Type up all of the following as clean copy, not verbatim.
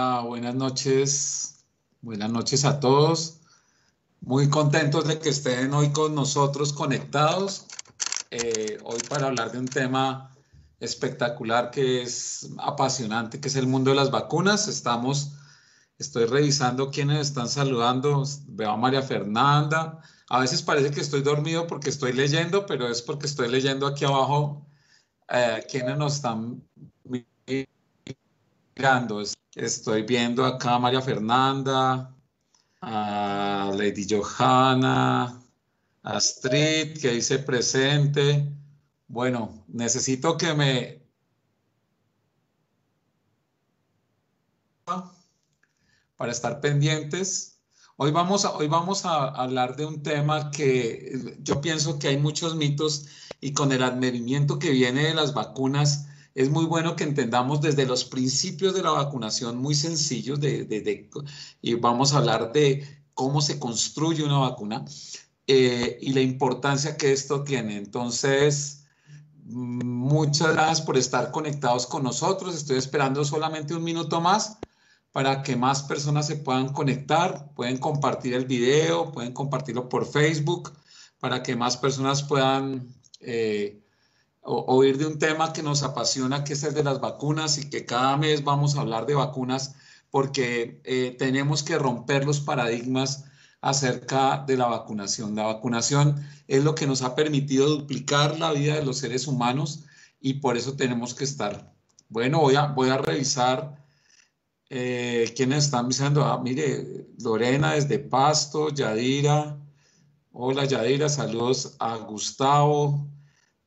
Hola, buenas noches. Buenas noches a todos. Muy contentos de que estén hoy con nosotros conectados. Hoy para hablar de un tema espectacular que es apasionante, que es el mundo de las vacunas. Estoy revisando quiénes están saludando. Veo a María Fernanda. A veces parece que estoy dormido porque estoy leyendo, pero es porque estoy leyendo aquí abajo quiénes nos están mirando. Estoy viendo acá a María Fernanda, a Lady Johanna, a Astrid, que dice presente. Bueno, necesito que me... para estar pendientes. Hoy vamos a hablar de un tema que yo pienso que hay muchos mitos y con el advenimiento que viene de las vacunas, es muy bueno que entendamos desde los principios de la vacunación muy sencillos y vamos a hablar de cómo se construye una vacuna y la importancia que esto tiene. Entonces, muchas gracias por estar conectados con nosotros. Estoy esperando solamente un minuto más para que más personas se puedan conectar. Pueden compartir el video, pueden compartirlo por Facebook, para que más personas puedan oír de un tema que nos apasiona, que es el de las vacunas, y que cada mes vamos a hablar de vacunas, porque tenemos que romper los paradigmas acerca de la vacunación. La vacunación es lo que nos ha permitido duplicar la vida de los seres humanos y por eso tenemos que estar. Bueno, voy a revisar quiénes están visando. Ah, mire, Lorena desde Pasto, Yadira. Hola Yadira, saludos a Gustavo,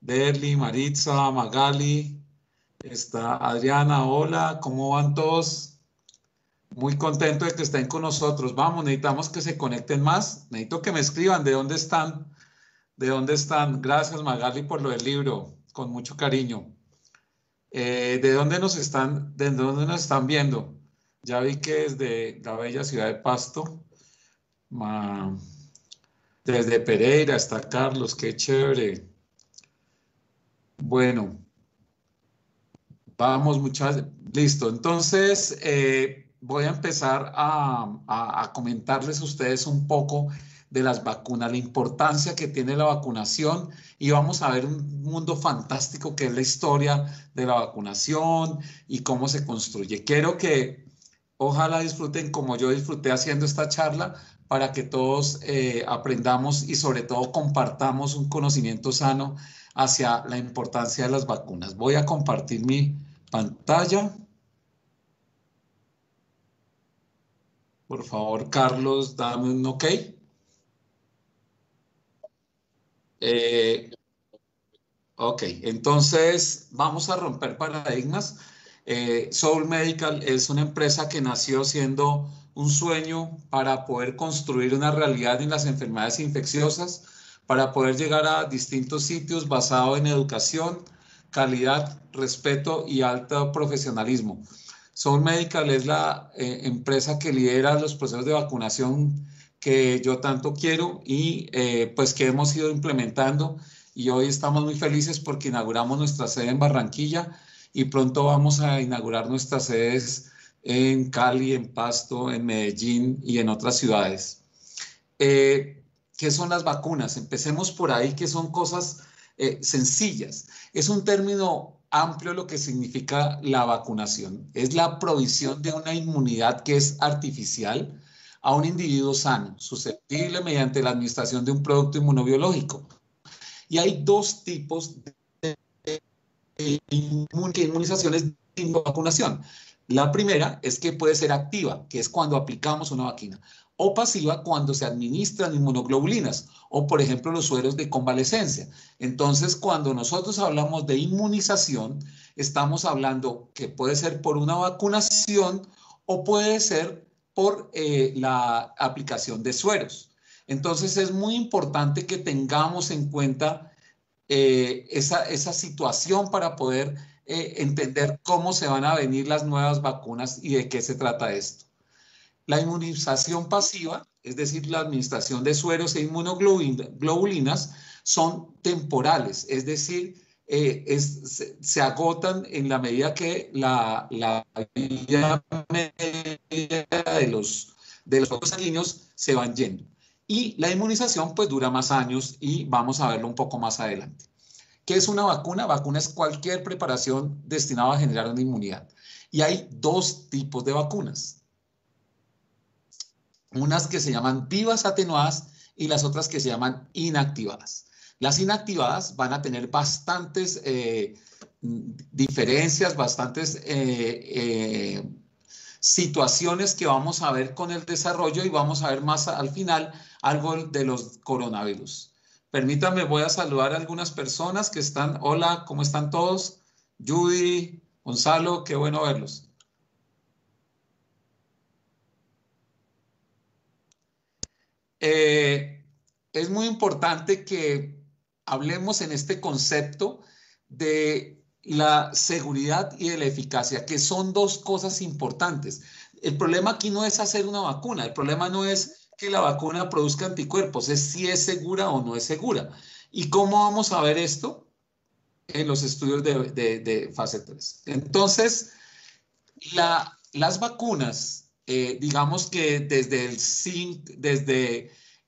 Derly, Maritza, Magali. Está Adriana, hola, ¿cómo van todos? Muy contento de que estén con nosotros. Vamos, necesitamos que se conecten más. Necesito que me escriban de dónde están. ¿De dónde están? Gracias, Magali, por lo del libro, con mucho cariño. ¿De dónde nos están viendo? Ya vi que desde la bella ciudad de Pasto, ma- desde Pereira está Carlos, qué chévere. Bueno, vamos, listo. Entonces, voy a empezar a comentarles a ustedes un poco de las vacunas, la importancia que tiene la vacunación y vamos a ver un mundo fantástico que es la historia de la vacunación y cómo se construye. Quiero que ojalá disfruten como yo disfruté haciendo esta charla para que todos aprendamos y sobre todo compartamos un conocimiento sano hacia la importancia de las vacunas. Voy a compartir mi pantalla. Por favor, Carlos, dame un ok. Eh, ok, entonces vamos a romper paradigmas. Soul Medical es una empresa que nació siendo un sueño para poder construir una realidad en las enfermedades infecciosas, para poder llegar a distintos sitios basado en educación, calidad, respeto y alto profesionalismo. Soul Medical es la empresa que lidera los procesos de vacunación que yo tanto quiero y pues que hemos ido implementando y hoy estamos muy felices porque inauguramos nuestra sede en Barranquilla y pronto vamos a inaugurar nuestras sedes en Cali, en Pasto, en Medellín y en otras ciudades. ¿Qué son las vacunas? Empecemos por ahí, que son cosas sencillas. Es un término amplio lo que significa la vacunación. Es la provisión de una inmunidad que es artificial a un individuo sano, susceptible mediante la administración de un producto inmunobiológico. Y hay dos tipos de inmunizaciones de vacunación. La primera es que puede ser activa, que es cuando aplicamos una vacuna, o pasiva cuando se administran inmunoglobulinas, o por ejemplo los sueros de convalecencia. Entonces, cuando nosotros hablamos de inmunización, estamos hablando que puede ser por una vacunación o puede ser por la aplicación de sueros. Entonces, es muy importante que tengamos en cuenta esa situación para poder entender cómo se van a venir las nuevas vacunas y de qué se trata esto. La inmunización pasiva, es decir, la administración de sueros e inmunoglobulinas, son temporales, es decir, se agotan en la medida que la vida media de los focos sanguíneos se van yendo. Y la inmunización pues dura más años y vamos a verlo un poco más adelante. ¿Qué es una vacuna? Vacuna es cualquier preparación destinada a generar una inmunidad. Y hay dos tipos de vacunas. Unas que se llaman vivas atenuadas y las otras que se llaman inactivadas. Las inactivadas van a tener bastantes diferencias, bastantes situaciones que vamos a ver con el desarrollo y vamos a ver más al final algo de los coronavirus. Permítanme, voy a saludar a algunas personas que están. Hola, ¿cómo están todos? Judy, Gonzalo, qué bueno verlos. Es muy importante que hablemos en este concepto de la seguridad y de la eficacia, que son dos cosas importantes. El problema aquí no es hacer una vacuna, el problema no es que la vacuna produzca anticuerpos, es si es segura o no es segura. ¿Y cómo vamos a ver esto? En los estudios de fase 3. Entonces, las vacunas, digamos que desde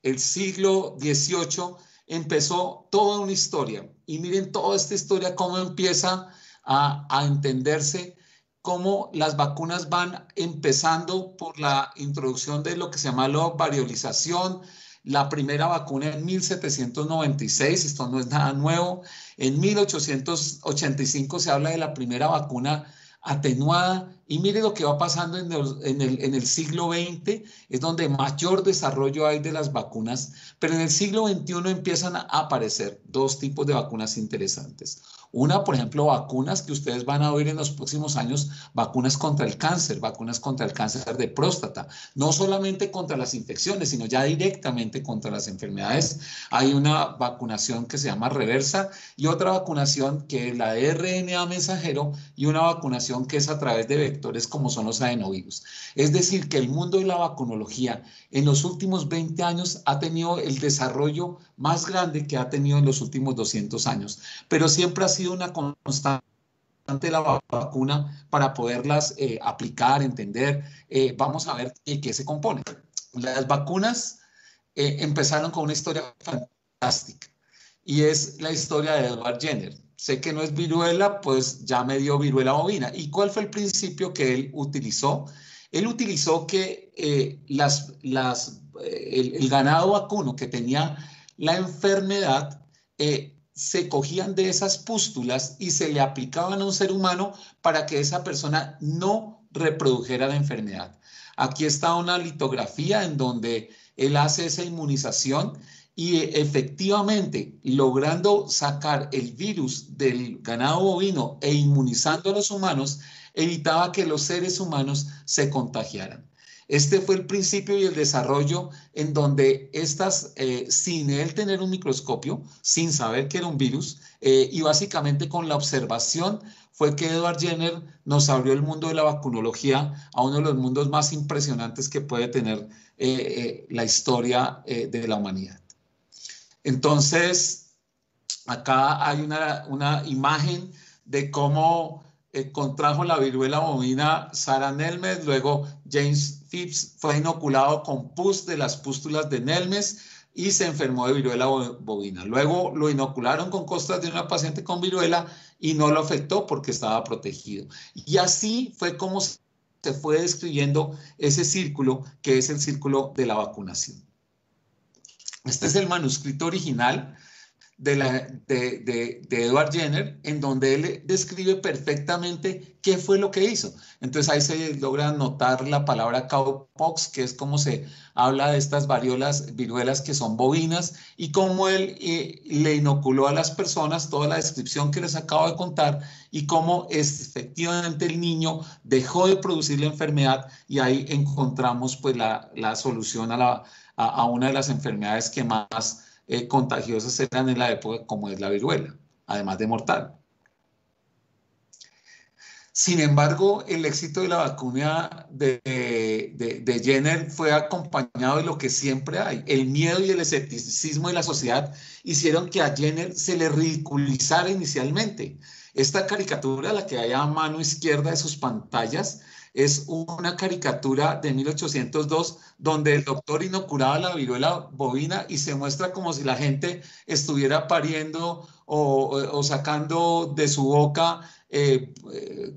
el siglo XVIII empezó toda una historia. Y miren toda esta historia cómo empieza a entenderse, cómo las vacunas van empezando por la introducción de lo que se llama la variolización. La primera vacuna en 1796, esto no es nada nuevo. En 1885 se habla de la primera vacuna atenuada, y mire lo que va pasando en el siglo XX, es donde mayor desarrollo hay de las vacunas, pero en el siglo XXI empiezan a aparecer dos tipos de vacunas interesantes. Una, por ejemplo, vacunas que ustedes van a oír en los próximos años, vacunas contra el cáncer de próstata, no solamente contra las infecciones, sino ya directamente contra las enfermedades. Hay una vacunación que se llama reversa y otra vacunación que es la de RNA mensajero y una vacunación que es a través de vectores como son los adenovirus. Es decir, que el mundo de la vacunología en los últimos 20 años ha tenido el desarrollo más grande que ha tenido en los últimos 200 años, pero siempre ha sido una constante la vacuna para poderlas aplicar, entender. Vamos a ver qué se compone. Las vacunas empezaron con una historia fantástica y es la historia de Edward Jenner. Sé que no es viruela, pues ya me dio viruela bovina. ¿Y cuál fue el principio que él utilizó? Él utilizó que el ganado vacuno que tenía la enfermedad se cogían de esas pústulas y se le aplicaban a un ser humano para que esa persona no reprodujera la enfermedad. Aquí está una litografía en donde él hace esa inmunización y efectivamente, logrando sacar el virus del ganado bovino e inmunizando a los humanos, evitaba que los seres humanos se contagiaran. Este fue el principio y el desarrollo en donde sin él tener un microscopio, sin saber que era un virus, y básicamente con la observación, fue que Edward Jenner nos abrió el mundo de la vacunología a uno de los mundos más impresionantes que puede tener la historia de la humanidad. Entonces, acá hay una imagen de cómo contrajo la viruela bovina Sarah Nelmes, luego James Phipps fue inoculado con pus de las pústulas de Nelmes y se enfermó de viruela bovina. Luego lo inocularon con costras de una paciente con viruela y no lo afectó porque estaba protegido. Y así fue como se fue describiendo ese círculo que es el círculo de la vacunación. Este es el manuscrito original de Edward Jenner, en donde él describe perfectamente qué fue lo que hizo. Entonces ahí se logra notar la palabra cowpox, que es como se habla de estas viruelas que son bovinas, y cómo él le inoculó a las personas toda la descripción que les acabo de contar, y cómo efectivamente el niño dejó de producir la enfermedad, y ahí encontramos pues la solución a una de las enfermedades que más contagiosas eran en la época, como es la viruela, además de mortal. Sin embargo, el éxito de la vacuna de Jenner fue acompañado de lo que siempre hay. El miedo y el escepticismo de la sociedad hicieron que a Jenner se le ridiculizara inicialmente. Esta caricatura, la que hay a mano izquierda de sus pantallas, es una caricatura de 1802 donde el doctor inoculaba la viruela bovina y se muestra como si la gente estuviera pariendo o sacando de su boca,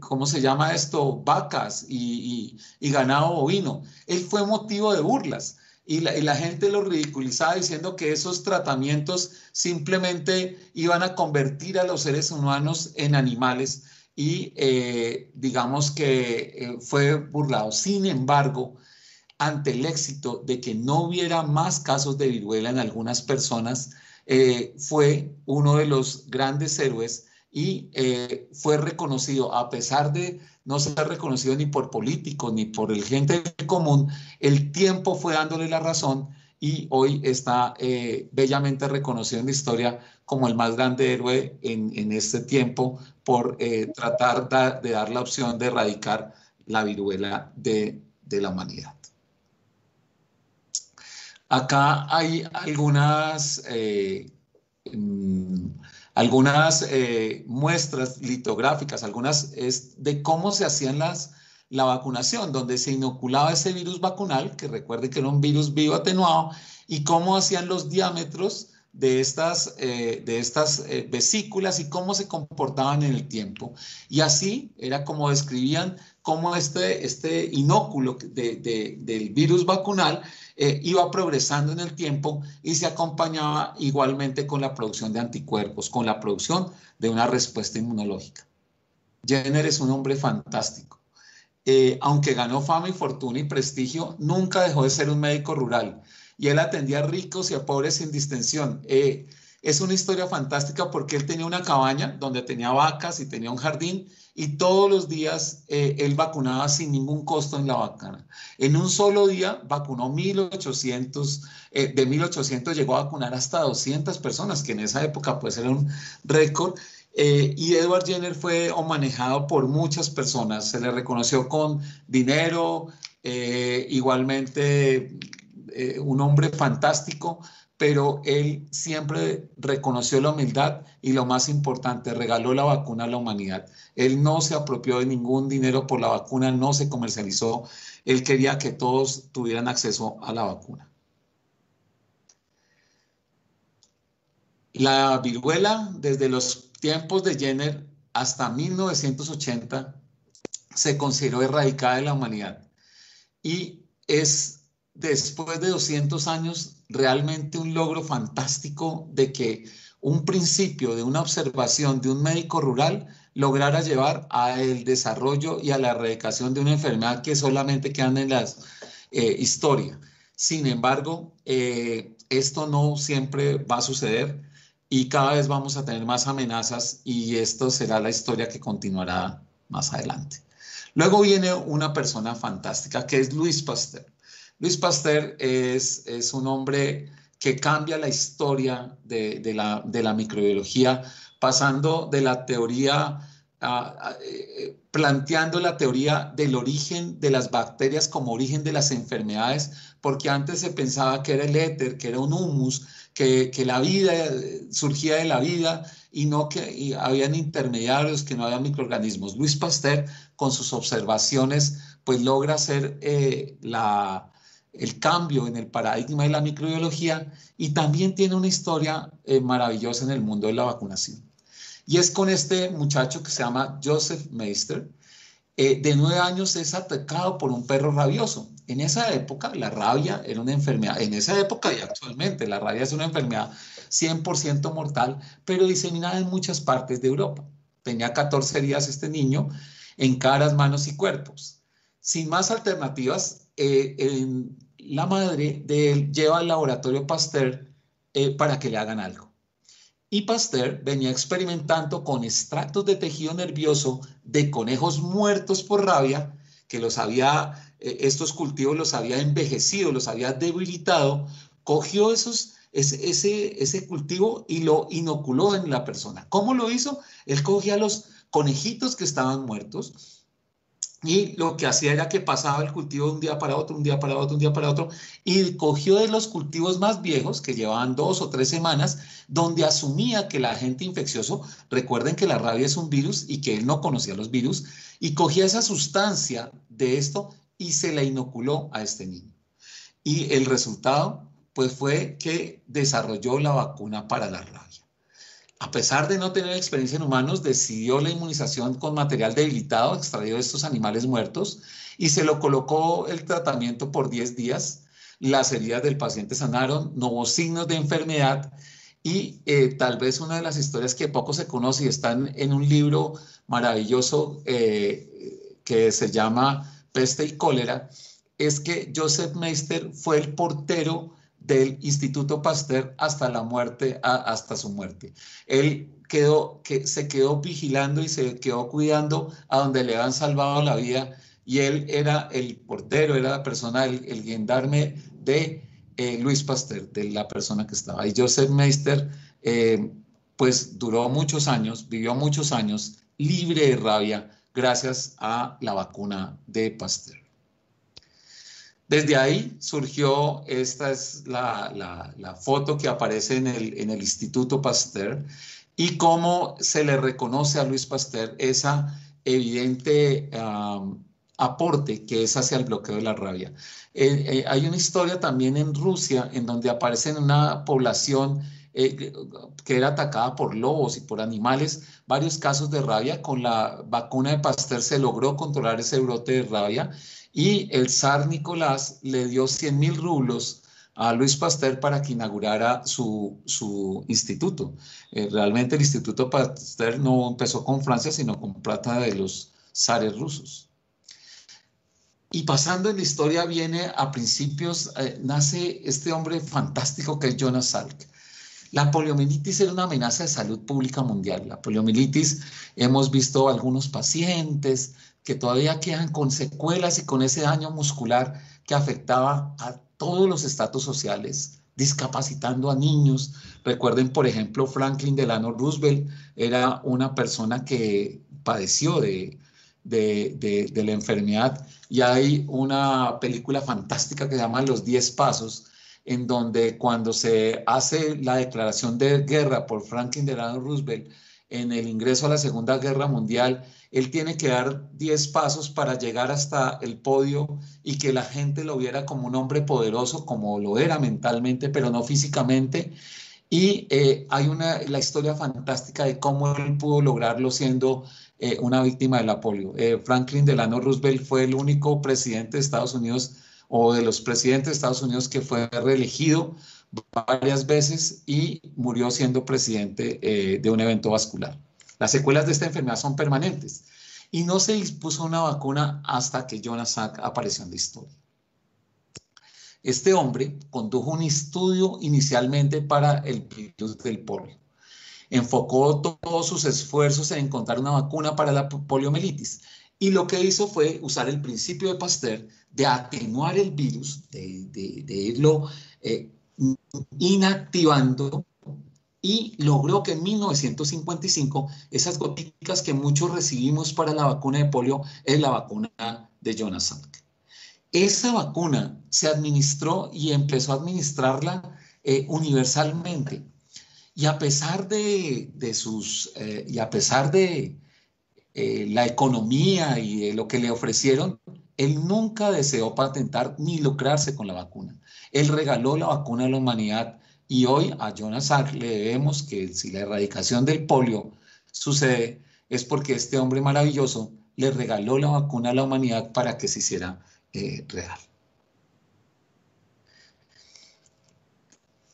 ¿cómo se llama esto? Vacas y ganado bovino. Él fue motivo de burlas. Y la gente lo ridiculizaba diciendo que esos tratamientos simplemente iban a convertir a los seres humanos en animales y digamos que fue burlado. Sin embargo, ante el éxito de que no hubiera más casos de viruela en algunas personas, fue uno de los grandes héroes y fue reconocido, a pesar de no ser reconocido ni por políticos ni por el gente común, el tiempo fue dándole la razón y hoy está bellamente reconocido en la historia como el más grande héroe en este tiempo por tratar de dar la opción de erradicar la viruela de la humanidad. Acá hay algunas muestras litográficas, algunas de cómo se hacían la vacunación, donde se inoculaba ese virus vacunal, que recuerde que era un virus vivo atenuado, y cómo hacían los diámetros de estas vesículas y cómo se comportaban en el tiempo. Y así era como describían cómo este inóculo del virus vacunal iba progresando en el tiempo y se acompañaba igualmente con la producción de anticuerpos, con la producción de una respuesta inmunológica. Jenner es un hombre fantástico. Aunque ganó fama y fortuna y prestigio, nunca dejó de ser un médico rural y él atendía a ricos y a pobres sin distinción. Es una historia fantástica porque él tenía una cabaña donde tenía vacas y tenía un jardín y todos los días él vacunaba sin ningún costo en la vacuna. En un solo día vacunó 1.800, de 1.800 llegó a vacunar hasta 200 personas, que en esa época pues era un récord. Y Edward Jenner fue manejado por muchas personas, se le reconoció con dinero, igualmente un hombre fantástico, pero él siempre reconoció la humildad y lo más importante, regaló la vacuna a la humanidad. Él no se apropió de ningún dinero por la vacuna, no se comercializó, él quería que todos tuvieran acceso a la vacuna. La viruela, desde los tiempos de Jenner hasta 1980, se consideró erradicada de la humanidad. Y es, después de 200 años, realmente un logro fantástico de que un principio de una observación de un médico rural lograra llevar al desarrollo y a la erradicación de una enfermedad que solamente quedan en la historia. Sin embargo, esto no siempre va a suceder y cada vez vamos a tener más amenazas y esto será la historia que continuará más adelante. Luego viene una persona fantástica que es Louis Pasteur. Louis Pasteur es un hombre que cambia la historia de la microbiología, pasando de la teoría, planteando la teoría del origen de las bacterias como origen de las enfermedades, porque antes se pensaba que era el éter, que era un humus, que la vida surgía de la vida y no que habían intermediarios, que no había microorganismos. Louis Pasteur, con sus observaciones, pues logra hacer el cambio en el paradigma de la microbiología y también tiene una historia maravillosa en el mundo de la vacunación. Y es con este muchacho que se llama Joseph Meister. De 9 años es atacado por un perro rabioso. En esa época la rabia era una enfermedad, en esa época y actualmente la rabia es una enfermedad 100% mortal, pero diseminada en muchas partes de Europa. Tenía 14 días este niño en caras, manos y cuerpos. Sin más alternativas, la madre de él lleva al laboratorio Pasteur para que le hagan algo. Y Pasteur venía experimentando con extractos de tejido nervioso de conejos muertos por rabia, que estos cultivos los había envejecido, los había debilitado, cogió ese cultivo y lo inoculó en la persona. ¿Cómo lo hizo? Él cogía los conejitos que estaban muertos. Y lo que hacía era que pasaba el cultivo de un día para otro, un día para otro, un día para otro, y cogió de los cultivos más viejos, que llevaban 2 o 3 semanas, donde asumía que el agente infeccioso, recuerden que la rabia es un virus y que él no conocía los virus, y cogía esa sustancia de esto y se la inoculó a este niño. Y el resultado, pues, fue que desarrolló la vacuna para la rabia. A pesar de no tener experiencia en humanos, decidió la inmunización con material debilitado extraído de estos animales muertos y se lo colocó el tratamiento por 10 días. Las heridas del paciente sanaron, no hubo signos de enfermedad y tal vez una de las historias que poco se conoce y están en un libro maravilloso que se llama Peste y Cólera, es que Joseph Meister fue el portero del Instituto Pasteur hasta la muerte, hasta su muerte. Él se quedó vigilando y se quedó cuidando a donde le habían salvado la vida, y él era el portero, era la persona, el gendarme de Louis Pasteur, de la persona que estaba. Y Joseph Meister, pues duró muchos años, vivió muchos años libre de rabia gracias a la vacuna de Pasteur. Desde ahí surgió, esta es la foto que aparece en el Instituto Pasteur, y cómo se le reconoce a Louis Pasteur esa evidente aporte que es hacia el bloqueo de la rabia. Hay una historia también en Rusia en donde aparece en una población que era atacada por lobos y por animales, varios casos de rabia. Con la vacuna de Pasteur se logró controlar ese brote de rabia, y el zar Nicolás le dio 100.000 rublos a Louis Pasteur para que inaugurara su instituto. Realmente el Instituto Pasteur no empezó con Francia, sino con plata de los zares rusos. Y pasando en la historia, viene a principios, nace este hombre fantástico que es Jonas Salk. La poliomielitis era una amenaza de salud pública mundial. La poliomielitis, hemos visto algunos pacientes que todavía quedan con secuelas y con ese daño muscular que afectaba a todos los estratos sociales, discapacitando a niños. Recuerden, por ejemplo, Franklin Delano Roosevelt era una persona que padeció de la enfermedad, y hay una película fantástica que se llama Los 10 Pasos, en donde cuando se hace la declaración de guerra por Franklin Delano Roosevelt en el ingreso a la Segunda Guerra Mundial, él tiene que dar 10 pasos para llegar hasta el podio y que la gente lo viera como un hombre poderoso, como lo era mentalmente, pero no físicamente. Y hay la historia fantástica de cómo él pudo lograrlo siendo una víctima de la polio. Franklin Delano Roosevelt fue el único presidente de Estados Unidos, o de los presidentes de Estados Unidos, que fue reelegido varias veces y murió siendo presidente de un evento vascular. Las secuelas de esta enfermedad son permanentes y no se dispuso una vacuna hasta que Jonas Salk apareció en la historia. Este hombre condujo un estudio inicialmente para el virus del polio. Enfocó todos sus esfuerzos en encontrar una vacuna para la poliomielitis, y lo que hizo fue usar el principio de Pasteur de atenuar el virus, de irlo inactivando, y logró que en 1955 esas goticas que muchos recibimos para la vacuna de polio es la vacuna de Jonas Salk. Esa vacuna se administró y empezó a administrarla universalmente. Y a pesar de la economía y de lo que le ofrecieron, él nunca deseó patentar ni lucrarse con la vacuna. Él regaló la vacuna a la humanidad, y hoy a Jonas Salk le debemos que si la erradicación del polio sucede es porque este hombre maravilloso le regaló la vacuna a la humanidad para que se hiciera real.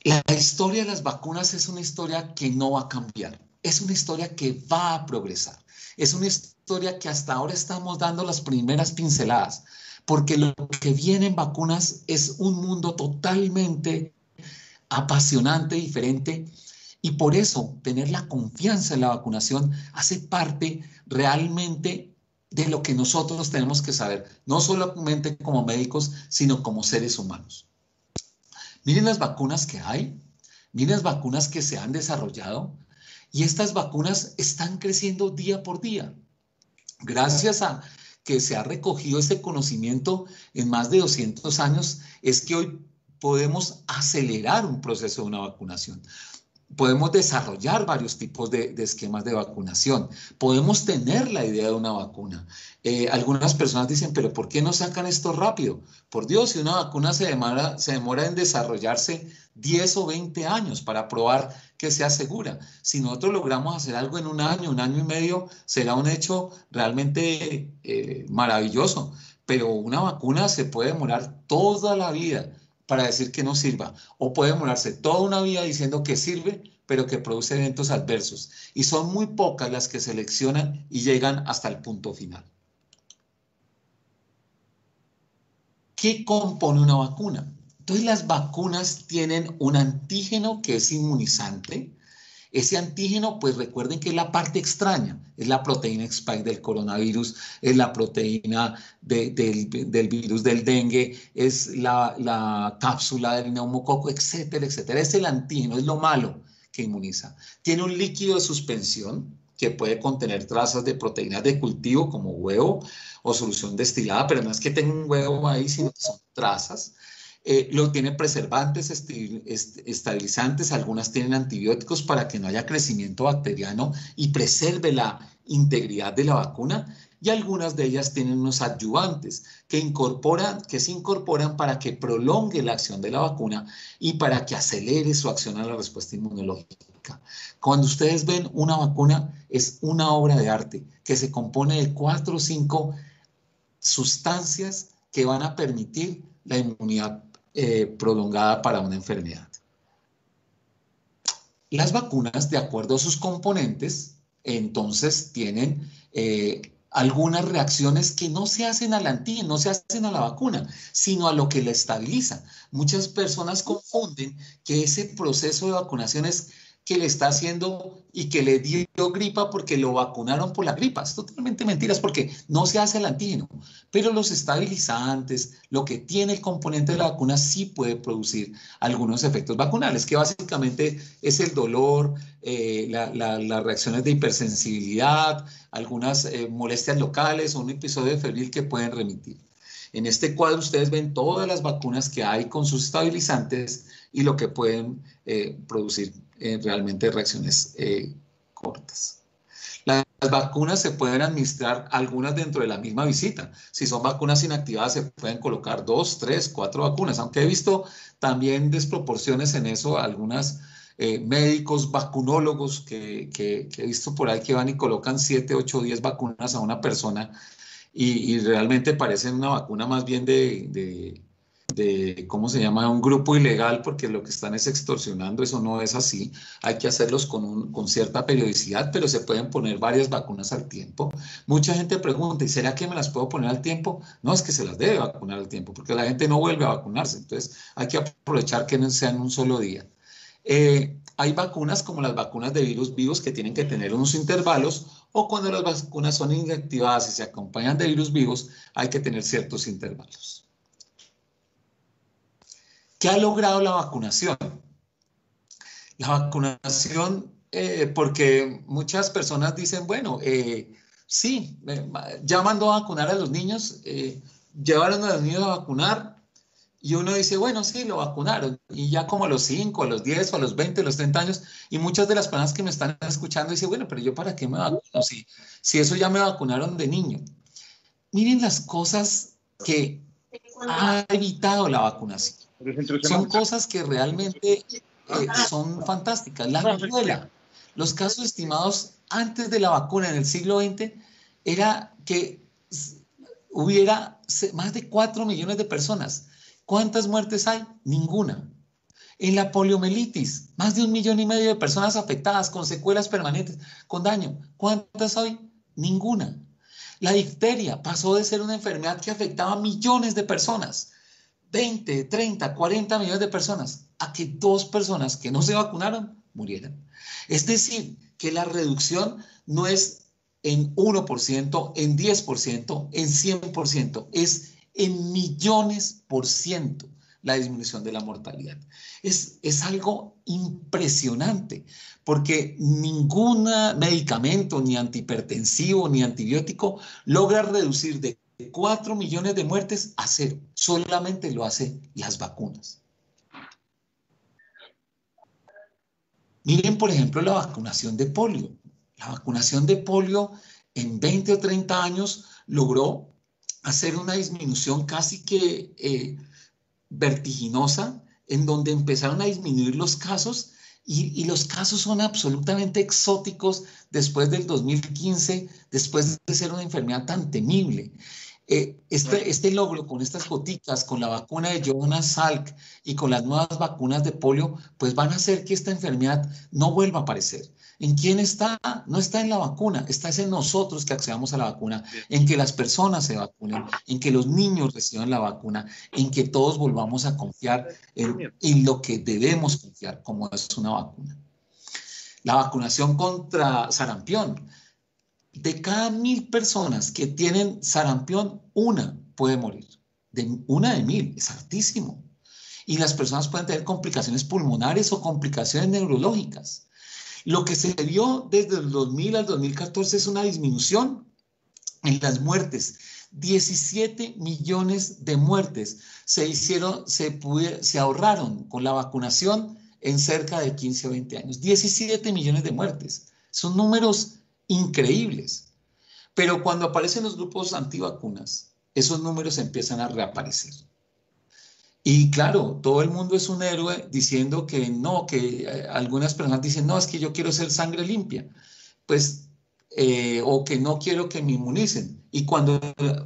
La historia de las vacunas es una historia que no va a cambiar, es una historia que va a progresar, es una historia que hasta ahora estamos dando las primeras pinceladas, porque lo que viene en vacunas es un mundo totalmente apasionante, diferente, y por eso tener la confianza en la vacunación hace parte realmente de lo que nosotros tenemos que saber, no solamente como médicos, sino como seres humanos. Miren las vacunas que hay, miren las vacunas que se han desarrollado. Y estas vacunas están creciendo día por día. Gracias a que se ha recogido este conocimiento en más de 200 años, es que hoy podemos acelerar un proceso de una vacunación. Podemos desarrollar varios tipos de esquemas de vacunación. Podemos tener la idea de una vacuna. Algunas personas dicen, pero ¿por qué no sacan esto rápido? Por Dios, si una vacuna se demora en desarrollarse 10 o 20 años para probar que sea segura. Si nosotros logramos hacer algo en un año y medio, será un hecho realmente maravilloso. Pero una vacuna se puede demorar toda la vida para decir que no sirva, o puede demorarse toda una vida diciendo que sirve, pero que produce eventos adversos. Y son muy pocas las que seleccionan y llegan hasta el punto final. ¿Qué compone una vacuna? Entonces, las vacunas tienen un antígeno que es inmunizante. Ese antígeno, pues recuerden que es la parte extraña, es la proteína spike del coronavirus, es la proteína del virus del dengue, es la cápsula del neumococo, etcétera, etcétera. Es el antígeno, es lo malo que inmuniza. Tiene un líquido de suspensión que puede contener trazas de proteínas de cultivo como huevo o solución destilada, pero no es que tenga un huevo ahí, sino que son trazas. Lo tiene preservantes, estabilizantes, algunas tienen antibióticos para que no haya crecimiento bacteriano y preserve la integridad de la vacuna, y algunas de ellas tienen unos adyuvantes que se incorporan para que prolongue la acción de la vacuna y para que acelere su acción a la respuesta inmunológica. Cuando ustedes ven una vacuna, es una obra de arte que se compone de 4 o 5 sustancias que van a permitir la inmunidad prolongada para una enfermedad. Las vacunas, de acuerdo a sus componentes, entonces tienen algunas reacciones que no se hacen al antígeno, no se hacen a la vacuna, sino a lo que la estabiliza. Muchas personas confunden que ese proceso de vacunación es que le está haciendo y que le dio gripa porque lo vacunaron por la gripa. Es totalmente mentiras porque no se hace el antígeno, pero los estabilizantes, lo que tiene el componente de la vacuna sí puede producir algunos efectos vacunales, que básicamente es el dolor, las reacciones de hipersensibilidad, algunas molestias locales o un episodio febril que pueden remitir. En este cuadro ustedes ven todas las vacunas que hay con sus estabilizantes y lo que pueden producir realmente reacciones cortas. Las vacunas se pueden administrar algunas dentro de la misma visita. Si son vacunas inactivadas, se pueden colocar 2, 3, 4 vacunas, aunque he visto también desproporciones en eso, algunas médicos vacunólogos que he visto por ahí que van y colocan 7, 8, 10 vacunas a una persona y realmente parecen una vacuna más bien ¿cómo se llama? Un grupo ilegal, porque lo que están es extorsionando. Eso no es así. Hay que hacerlos con cierta periodicidad, pero se pueden poner varias vacunas al tiempo. Mucha gente pregunta, ¿y será que me las puedo poner al tiempo? No, es que se las debe vacunar al tiempo, porque la gente no vuelve a vacunarse. Entonces, hay que aprovechar que no sean un solo día. Hay vacunas como las vacunas de virus vivos que tienen que tener unos intervalos, o cuando las vacunas son inactivadas y se acompañan de virus vivos, hay que tener ciertos intervalos. ¿Qué ha logrado la vacunación? La vacunación, porque muchas personas dicen, bueno, sí, ya mandó a vacunar a los niños, llevaron a los niños a vacunar, y uno dice, bueno, sí, lo vacunaron, y ya como a los 5, a los 10, a los 20, a los 30 años, y muchas de las personas que me están escuchando dicen, bueno, pero yo para qué me vacuno, si eso ya me vacunaron de niño. Miren las cosas que ha evitado la vacunación. Son cosas que realmente son fantásticas. La viruela, los casos estimados antes de la vacuna en el siglo XX era que hubiera más de 4 millones de personas. ¿Cuántas muertes hay? Ninguna. En la poliomielitis, más de 1,5 millones de personas afectadas con secuelas permanentes, con daño. ¿Cuántas hay? Ninguna. La difteria pasó de ser una enfermedad que afectaba a millones de personas, 20, 30, 40 millones de personas, a que 2 personas que no se vacunaron murieran. Es decir, que la reducción no es en 1%, en 10%, en 100%, es en millones por ciento la disminución de la mortalidad. Es algo impresionante, porque ningún medicamento, ni antihipertensivo, ni antibiótico, logra reducir de 4 millones de muertes a 0. Solamente lo hacen las vacunas. Miren, por ejemplo, la vacunación de polio. La vacunación de polio en 20 o 30 años logró hacer una disminución casi que vertiginosa, en donde empezaron a disminuir los casos y los casos son absolutamente exóticos después del 2015, después de ser una enfermedad tan temible. Este logro con estas goticas, con la vacuna de Jonas Salk y con las nuevas vacunas de polio, pues van a hacer que esta enfermedad no vuelva a aparecer. ¿En quién está? No está en la vacuna, está en nosotros que accedamos a la vacuna, en que las personas se vacunen, en que los niños reciban la vacuna, en que todos volvamos a confiar en lo que debemos confiar, como es una vacuna. La vacunación contra sarampión. De cada 1000 personas que tienen sarampión, una puede morir. Una de 1000, es altísimo. Y las personas pueden tener complicaciones pulmonares o complicaciones neurológicas. Lo que se vio desde el 2000 al 2014 es una disminución en las muertes. 17 millones de muertes se ahorraron con la vacunación en cerca de 15 o 20 años. 17 millones de muertes. Son números increíbles. Pero cuando aparecen los grupos antivacunas, esos números empiezan a reaparecer. Y claro, todo el mundo es un héroe diciendo que no, que algunas personas dicen, no, es que yo quiero ser sangre limpia, pues, o que no quiero que me inmunicen. Y cuando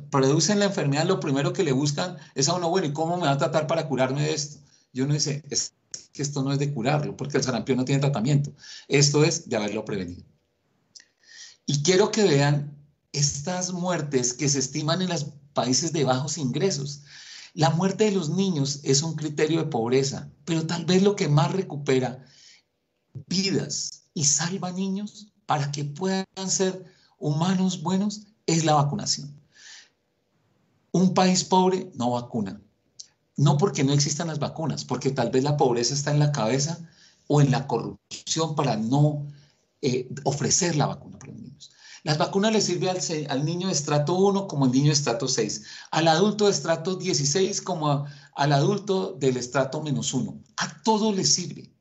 producen la enfermedad, lo primero que le buscan es a uno, bueno, ¿y cómo me va a tratar para curarme de esto? Y uno dice, es que esto no es de curarlo, porque el sarampión no tiene tratamiento. Esto es de haberlo prevenido. Y quiero que vean estas muertes que se estiman en los países de bajos ingresos. La muerte de los niños es un criterio de pobreza, pero tal vez lo que más recupera vidas y salva niños para que puedan ser humanos buenos es la vacunación. Un país pobre no vacuna. No porque no existan las vacunas, porque tal vez la pobreza está en la cabeza o en la corrupción para no ofrecer la vacuna para los niños. Las vacunas le sirven al niño de estrato 1 como al niño de estrato 6, al adulto de estrato 16 como al adulto del estrato -1. A todo les sirve.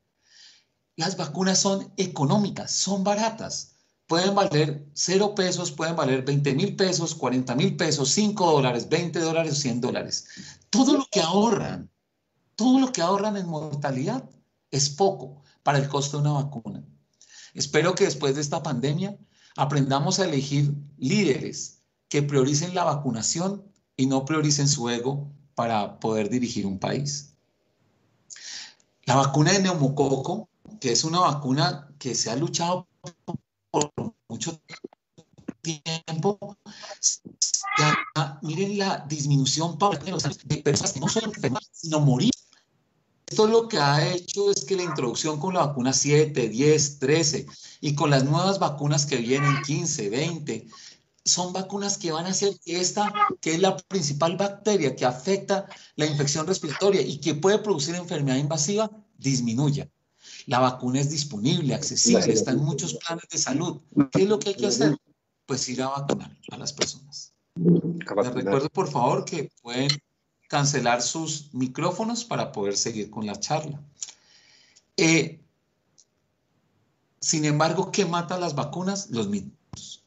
Las vacunas son económicas, son baratas. Pueden valer 0 pesos, pueden valer 20,000 pesos, 40,000 pesos, 5 dólares, 20 dólares, 100 dólares. Todo lo que ahorran en mortalidad es poco para el costo de una vacuna. Espero que después de esta pandemia aprendamos a elegir líderes que prioricen la vacunación y no prioricen su ego para poder dirigir un país. La vacuna de neumococo, que es una vacuna que se ha luchado por mucho tiempo, miren la disminución paulatina de personas que no solo enferman, sino morir. Esto lo que ha hecho es que la introducción con la vacuna 7, 10, 13 y con las nuevas vacunas que vienen 15, 20, son vacunas que van a hacer que esta, que es la principal bacteria que afecta la infección respiratoria y que puede producir enfermedad invasiva, disminuya. La vacuna es disponible, accesible, está en muchos planes de salud. ¿Qué es lo que hay que hacer? Pues ir a vacunar a las personas. Les recuerdo, por favor, que pueden cancelar sus micrófonos para poder seguir con la charla. Sin embargo, ¿qué mata las vacunas? Los mitos.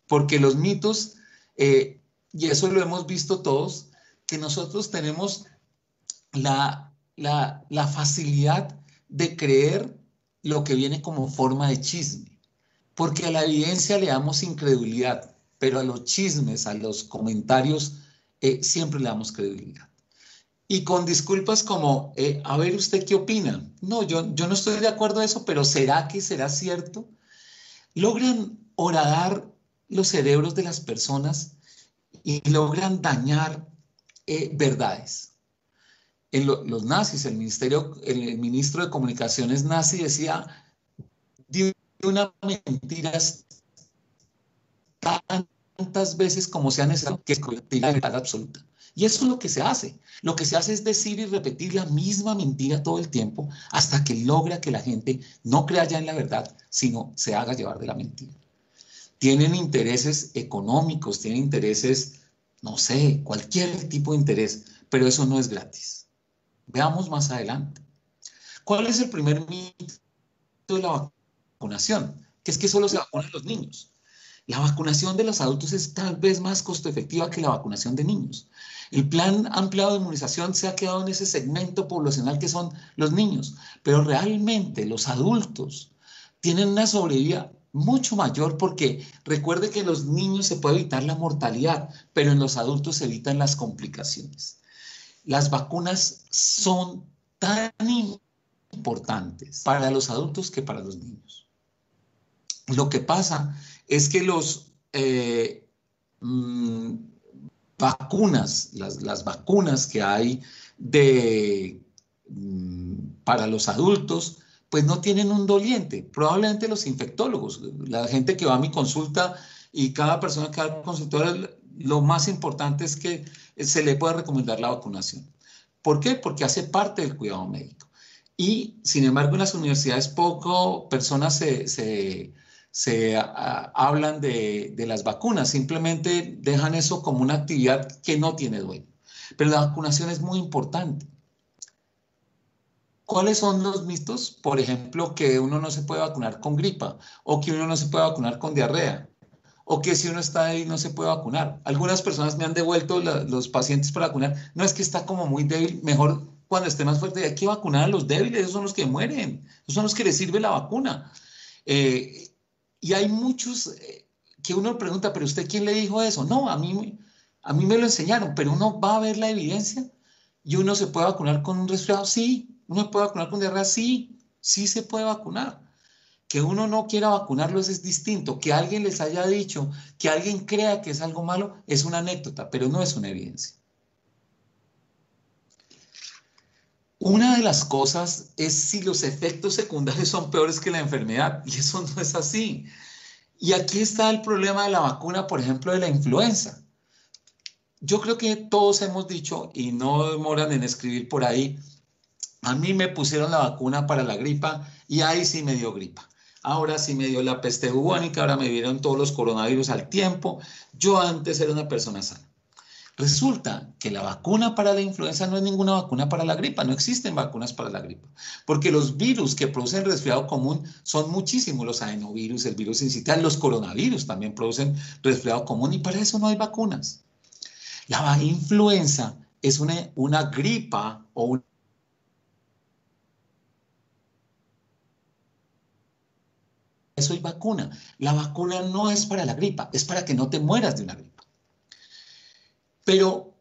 Porque los mitos, y eso lo hemos visto todos, que nosotros tenemos la facilidad de creer lo que viene como forma de chisme. Porque a la evidencia le damos incredulidad, pero a los chismes, a los comentarios, siempre le damos credibilidad. Y con disculpas como, a ver, ¿usted qué opina? No, yo no estoy de acuerdo a eso, pero ¿será que será cierto? Logran horadar los cerebros de las personas y logran dañar verdades. Los nazis, el ministro de Comunicaciones nazi decía, dio una mentira tantas veces como sea necesario, que es la verdad absoluta. Y eso es lo que se hace. Lo que se hace es decir y repetir la misma mentira todo el tiempo hasta que logra que la gente no crea ya en la verdad, sino se haga llevar de la mentira. Tienen intereses económicos, tienen intereses, no sé, cualquier tipo de interés, pero eso no es gratis. Veamos más adelante. ¿Cuál es el primer mito de la vacunación? Que es que solo se vacunan los niños. La vacunación de los adultos es tal vez más costo efectiva que la vacunación de niños. El plan ampliado de inmunización se ha quedado en ese segmento poblacional que son los niños, pero realmente los adultos tienen una sobrevida mucho mayor porque recuerde que en los niños se puede evitar la mortalidad, pero en los adultos se evitan las complicaciones. Las vacunas son tan importantes para los adultos que para los niños. Lo que pasa es que las vacunas que hay para los adultos, pues no tienen un doliente. Probablemente los infectólogos, la gente que va a mi consulta y cada persona que va al consultorio, lo más importante es que se le pueda recomendar la vacunación. ¿Por qué? Porque hace parte del cuidado médico. Y, sin embargo, en las universidades poco personas hablan de las vacunas, simplemente dejan eso como una actividad que no tiene dueño. Pero la vacunación es muy importante. ¿Cuáles son los mitos? Por ejemplo, que uno no se puede vacunar con gripa, o que uno no se puede vacunar con diarrea, o que si uno está ahí no se puede vacunar. Algunas personas me han devuelto los pacientes para vacunar. No, es que está como muy débil, mejor cuando esté más fuerte. Hay que vacunar a los débiles, esos son los que mueren, esos son los que les sirve la vacuna. Y hay muchos que uno pregunta, ¿pero usted quién le dijo eso? No, a mí me lo enseñaron, pero uno va a ver la evidencia y uno se puede vacunar con un resfriado, sí. Uno se puede vacunar con diarrea, sí, sí se puede vacunar. Que uno no quiera vacunarlos es distinto. Que alguien les haya dicho, que alguien crea que es algo malo, es una anécdota, pero no es una evidencia. Una de las cosas es si los efectos secundarios son peores que la enfermedad, y eso no es así. Y aquí está el problema de la vacuna, por ejemplo, de la influenza. Yo creo que todos hemos dicho, y no demoran en escribir por ahí, a mí me pusieron la vacuna para la gripa y ahí sí me dio gripa. Ahora sí me dio la peste bubónica, ahora me dieron todos los coronavirus al tiempo. Yo antes era una persona sana. Resulta que la vacuna para la influenza no es ninguna vacuna para la gripa, no existen vacunas para la gripa, porque los virus que producen resfriado común son muchísimos, los adenovirus, el virus sincitial, los coronavirus también producen resfriado común y para eso no hay vacunas. La influenza es una gripa o una eso hay vacuna. La vacuna no es para la gripa, es para que no te mueras de una gripa. Pero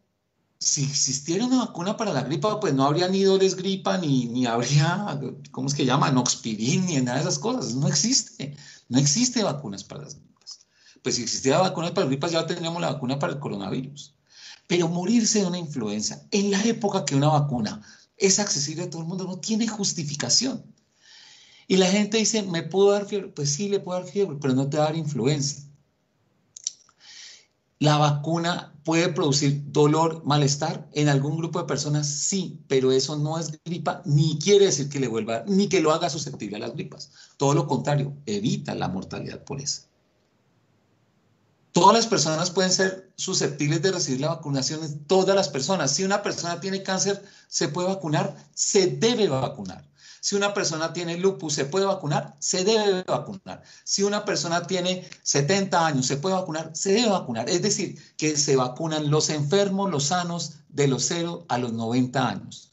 si existiera una vacuna para la gripa, pues no habría ni doles gripa, ni habría, ¿cómo es que llama? Noxpirin, ni nada de esas cosas. No existe. No existe vacunas para las gripas. Pues si existiera vacunas para las gripas, ya tendríamos la vacuna para el coronavirus. Pero morirse de una influenza en la época que una vacuna es accesible a todo el mundo no tiene justificación. Y la gente dice, ¿me puedo dar fiebre? Pues sí, le puedo dar fiebre, pero no te va a dar influenza. ¿La vacuna puede producir dolor, malestar en algún grupo de personas? Sí, pero eso no es gripa, ni quiere decir que le vuelva, ni que lo haga susceptible a las gripas. Todo lo contrario, evita la mortalidad por eso. Todas las personas pueden ser susceptibles de recibir la vacunación, todas las personas. Si una persona tiene cáncer, se puede vacunar, se debe vacunar. Si una persona tiene lupus, ¿se puede vacunar? Se debe vacunar. Si una persona tiene 70 años, ¿se puede vacunar? Se debe vacunar. Es decir, que se vacunan los enfermos, los sanos, de los 0 a los 90 años.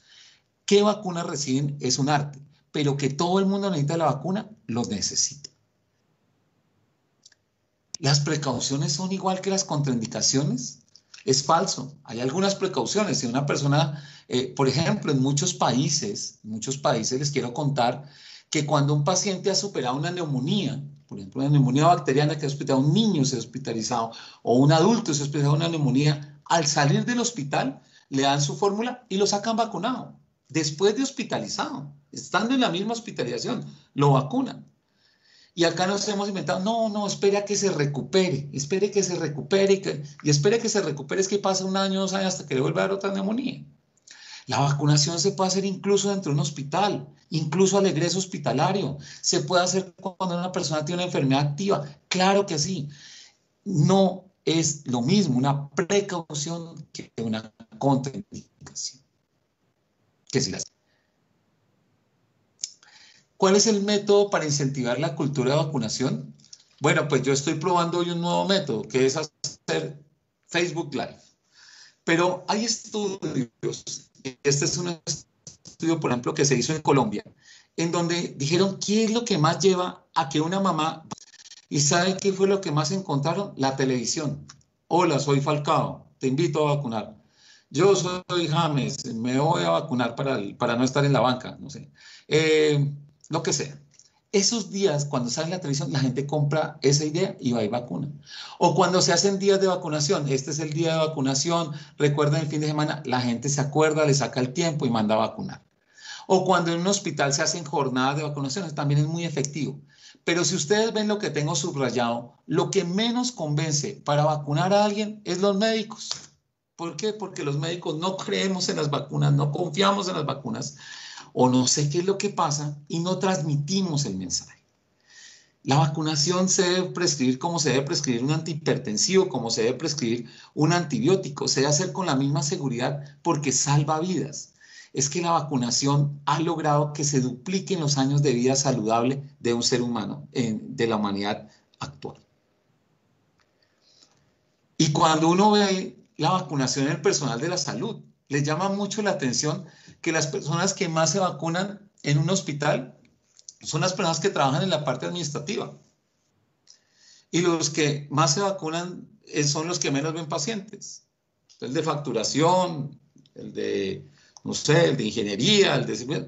¿Qué vacunas reciben? Es un arte. Pero que todo el mundo necesita la vacuna, lo necesita. ¿Las precauciones son igual que las contraindicaciones? Es falso. Hay algunas precauciones. Si una persona, por ejemplo, en muchos países les quiero contar que cuando un paciente ha superado una neumonía, por ejemplo, una neumonía bacteriana que ha hospitalizado, un niño se ha hospitalizado o un adulto se ha hospitalizado una neumonía, al salir del hospital le dan su fórmula y lo sacan vacunado. Después de hospitalizado, estando en la misma hospitalización, lo vacunan. Y acá nos hemos inventado, no, no, espere a que se recupere, espere que se recupere, y espere que se recupere, es que pasa 1 año, 2 años hasta que le vuelva a dar otra neumonía. La vacunación se puede hacer incluso dentro de un hospital, incluso al egreso hospitalario. Se puede hacer cuando una persona tiene una enfermedad activa. Claro que sí. No es lo mismo una precaución que una contraindicación. Que si las... ¿Cuál es el método para incentivar la cultura de vacunación? Bueno, pues yo estoy probando hoy un nuevo método, que es hacer Facebook Live. Pero hay estudios, este es un estudio, por ejemplo, que se hizo en Colombia, en donde dijeron qué es lo que más lleva a que una mamá, y ¿saben qué fue lo que más encontraron? La televisión. Hola, soy Falcao, te invito a vacunar. Yo soy James, me voy a vacunar para no estar en la banca, no sé. Lo que sea. Esos días, cuando sale en la televisión, la gente compra esa idea y va y vacuna. O cuando se hacen días de vacunación, este es el día de vacunación, recuerden el fin de semana, la gente se acuerda, le saca el tiempo y manda a vacunar. O cuando en un hospital se hacen jornadas de vacunación, también es muy efectivo. Pero si ustedes ven lo que tengo subrayado, lo que menos convence para vacunar a alguien es los médicos. ¿Por qué? Porque los médicos no creemos en las vacunas, no confiamos en las vacunas, o no sé qué es lo que pasa y no transmitimos el mensaje. La vacunación se debe prescribir como se debe prescribir un antihipertensivo, como se debe prescribir un antibiótico. Se debe hacer con la misma seguridad porque salva vidas. Es que la vacunación ha logrado que se dupliquen los años de vida saludable de un ser humano, de la humanidad actual. Y cuando uno ve la vacunación en el personal de la salud, les llama mucho la atención que las personas que más se vacunan en un hospital son las personas que trabajan en la parte administrativa. Y los que más se vacunan son los que menos ven pacientes. El de facturación, el de, no sé, el de ingeniería,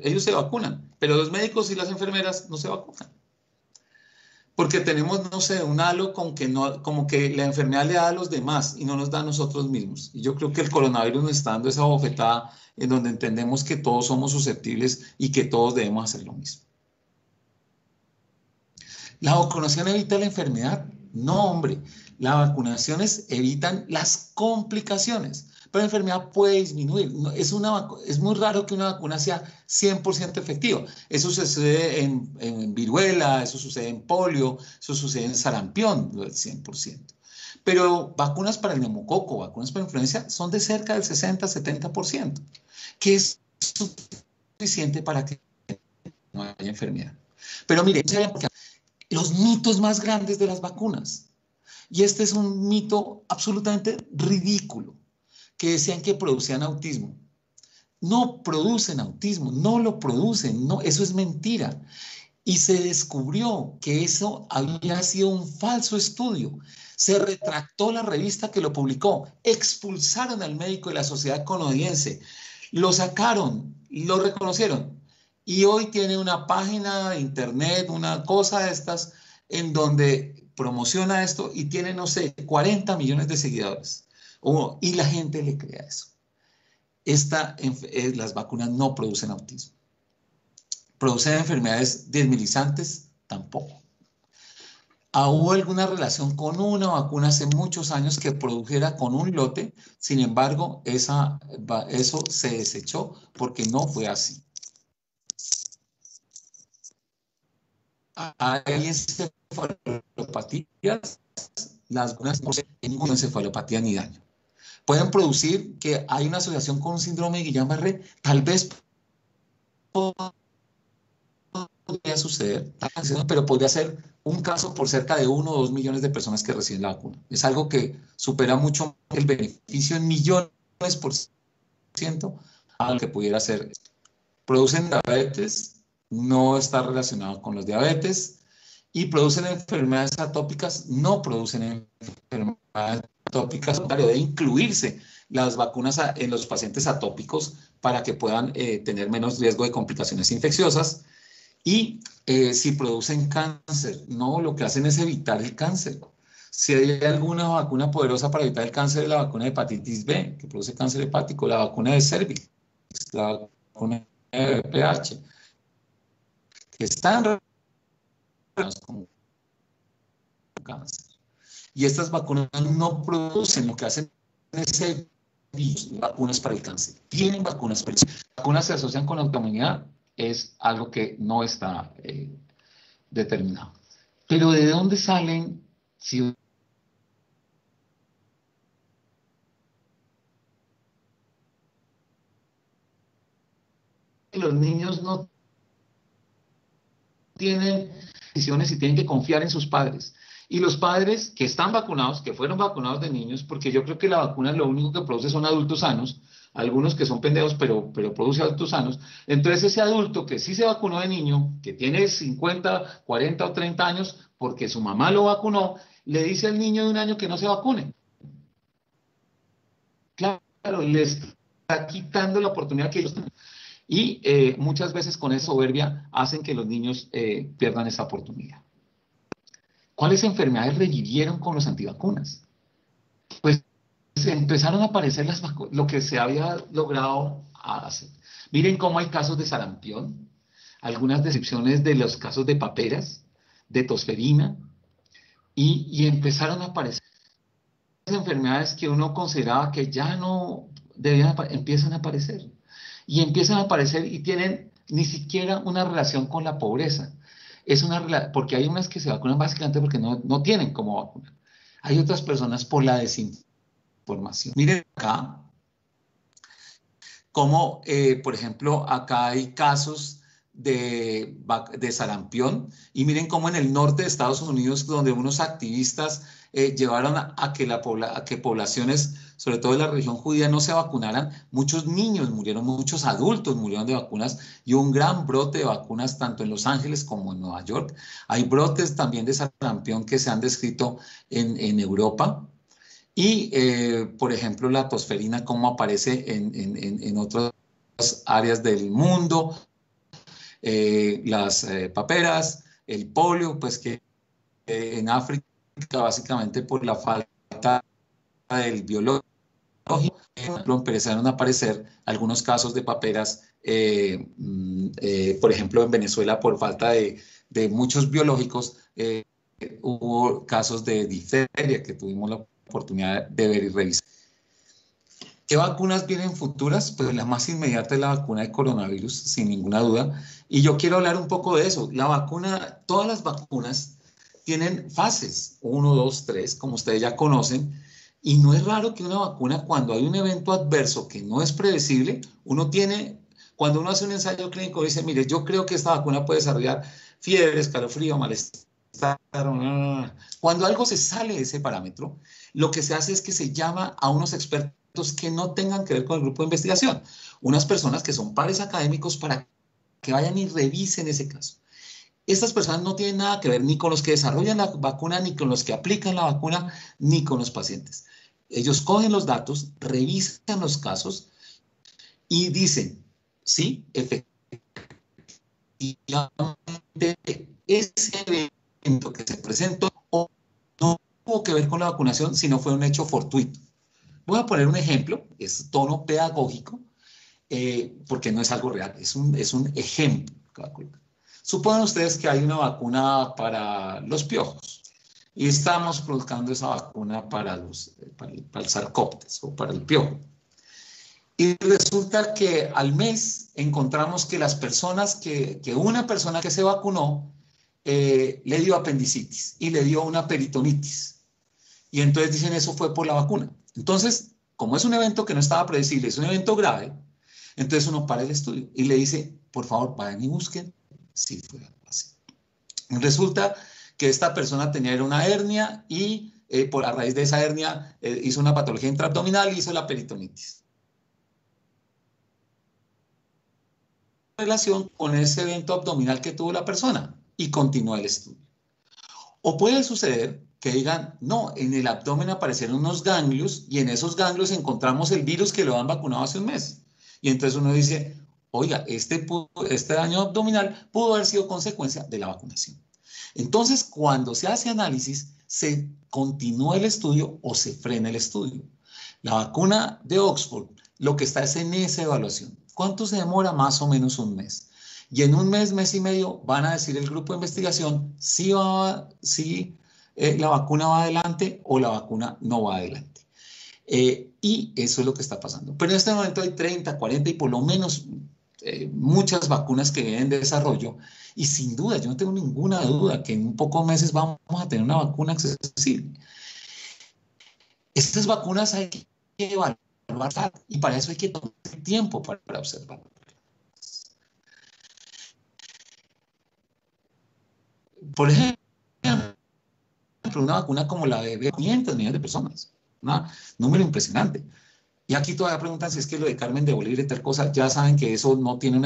ellos se vacunan, pero los médicos y las enfermeras no se vacunan. Porque tenemos, no sé, un halo como que la enfermedad le da a los demás y no nos da a nosotros mismos. Y yo creo que el coronavirus nos está dando esa bofetada en donde entendemos que todos somos susceptibles y que todos debemos hacer lo mismo. ¿La vacunación evita la enfermedad? No, hombre. Las vacunaciones evitan las complicaciones, pero la enfermedad puede disminuir. Es muy raro que una vacuna sea 100% efectiva. Eso sucede en viruela, eso sucede en polio, eso sucede en sarampión, el 100%. Pero vacunas para el neumococo, vacunas para la influenza son de cerca del 60-70%, que es suficiente para que no haya enfermedad. Pero miren, los mitos más grandes de las vacunas. Y este es un mito absolutamente ridículo, que decían que producían autismo. No producen autismo, no lo producen, no, eso es mentira. Y se descubrió que eso había sido un falso estudio. Se retractó la revista que lo publicó, expulsaron al médico de la sociedad canadiense, lo sacaron, lo reconocieron. Y hoy tiene una página de internet, una cosa de estas, en donde promociona esto y tiene, no sé, 40 millones de seguidores. Y la gente le cree a eso. Las vacunas no producen autismo. ¿Producen enfermedades desmilizantes? Tampoco. ¿Hubo alguna relación con una vacuna hace muchos años que produjera con un lote? Sin embargo, eso se desechó porque no fue así. Hay encefalopatías, las vacunas no producen ninguna encefalopatía ni daño. Pueden producir que hay una asociación con un síndrome de Guillain-Barré, tal vez podría suceder, pero podría ser un caso por cerca de 1 o 2 millones de personas que reciben la vacuna. Es algo que supera mucho el beneficio en millones por ciento a lo que pudiera ser. Producen diabetes, no está relacionado con los diabetes, y producen enfermedades atópicas, no producen enfermedades atópicas, debe incluirse las vacunas en los pacientes atópicos para que puedan tener menos riesgo de complicaciones infecciosas. Y si producen cáncer, no, lo que hacen es evitar el cáncer. Si hay alguna vacuna poderosa para evitar el cáncer, es la vacuna de hepatitis B, que produce cáncer hepático, la vacuna de Cervix, la con VPH, que están relacionados con cáncer. Y estas vacunas no producen, lo que hacen es vacunas para el cáncer. Tienen vacunas para el cáncer. Las vacunas se asocian con la autoinmunidad, es algo que no está determinado. Pero ¿de dónde salen? Si los niños no tienen decisiones y tienen que confiar en sus padres. Y los padres que están vacunados, que fueron vacunados de niños, porque yo creo que la vacuna lo único que produce son adultos sanos, algunos que son pendejos, pero produce adultos sanos. Entonces ese adulto que sí se vacunó de niño, que tiene 50, 40 o 30 años, porque su mamá lo vacunó, le dice al niño de 1 año que no se vacune. Claro, le está quitando la oportunidad que ellos tienen. Y muchas veces con esa soberbia hacen que los niños pierdan esa oportunidad. ¿Cuáles enfermedades revivieron con los antivacunas? Pues empezaron a aparecer lo que se había logrado hacer. Miren cómo hay casos de sarampión, algunas descripciones de los casos de paperas, de tosferina, y empezaron a aparecer enfermedades que uno consideraba que ya no debían, empiezan a aparecer. Y empiezan a aparecer y tienen ni siquiera una relación con la pobreza. Porque hay unas que se vacunan básicamente porque no tienen cómo vacunar. Hay otras personas por la desinformación. Miren acá cómo, por ejemplo, acá hay casos de sarampión, y miren cómo en el norte de Estados Unidos, donde unos activistas llevaron a que poblaciones, sobre todo de la región judía, no se vacunaran, muchos niños murieron, muchos adultos murieron de vacunas, y un gran brote de vacunas tanto en Los Ángeles como en Nueva York. Hay brotes también de sarampión que se han descrito en Europa. Y, por ejemplo, la tosferina, cómo aparece en otras áreas del mundo, las paperas, el polio, pues que en África, básicamente por la falta del biológico, empezaron a aparecer algunos casos de paperas, por ejemplo, en Venezuela, por falta de muchos biológicos, hubo casos de difteria que tuvimos la oportunidad de ver y revisar. ¿Qué vacunas vienen futuras? Pues la más inmediata es la vacuna de coronavirus, sin ninguna duda. Y yo quiero hablar un poco de eso. La vacuna, todas las vacunas tienen fases, 1, 2, 3, como ustedes ya conocen. Y no es raro que una vacuna, cuando hay un evento adverso que no es predecible, cuando uno hace un ensayo clínico, dice, mire, yo creo que esta vacuna puede desarrollar fiebre, escalofrío, malestar. Cuando algo se sale de ese parámetro, lo que se hace es que se llama a unos expertos que no tengan que ver con el grupo de investigación, unas personas que son pares académicos para que vayan y revisen ese caso. Estas personas no tienen nada que ver ni con los que desarrollan la vacuna, ni con los que aplican la vacuna, ni con los pacientes. Ellos cogen los datos, revisan los casos y dicen, sí, efectivamente, ese evento que se presentó no tuvo que ver con la vacunación, sino fue un hecho fortuito. Voy a poner un ejemplo, es tono pedagógico, porque no es algo real, es un ejemplo. Supongan ustedes que hay una vacuna para los piojos y estamos produciendo esa vacuna para el sarcópteros o para el piojo. Y resulta que al mes encontramos que una persona que se vacunó le dio apendicitis y le dio una peritonitis. Y entonces dicen, eso fue por la vacuna. Entonces, como es un evento que no estaba predecible, es un evento grave, entonces uno para el estudio y le dice, por favor, vayan y busquen si fue así. Resulta que esta persona tenía una hernia y a raíz de esa hernia hizo una patología intraabdominal y hizo la peritonitis. Relación con ese evento abdominal que tuvo la persona y continúa el estudio. O puede suceder que digan, no, en el abdomen aparecieron unos ganglios y en esos ganglios encontramos el virus que lo han vacunado hace un mes. Y entonces uno dice, oiga, este daño abdominal pudo haber sido consecuencia de la vacunación. Entonces, cuando se hace análisis, se continúa el estudio o se frena el estudio. La vacuna de Oxford, lo que está es en esa evaluación. ¿Cuánto se demora? Más o menos un mes. Y en un mes, mes y medio, van a decir el grupo de investigación si la vacuna va adelante o la vacuna no va adelante. Y eso es lo que está pasando. Pero en este momento hay 30, 40 y por lo menos muchas vacunas que vienen de desarrollo. Y sin duda, yo no tengo ninguna duda que en un pocos meses vamos a tener una vacuna accesible. Estas vacunas hay que evaluar y para eso hay que tomar tiempo para observar. Por ejemplo, una vacuna como la de 500 millones de personas, un número impresionante. Y aquí todavía preguntan si es que lo de Carmen de Bolívar y tal cosa, ya saben que eso no tiene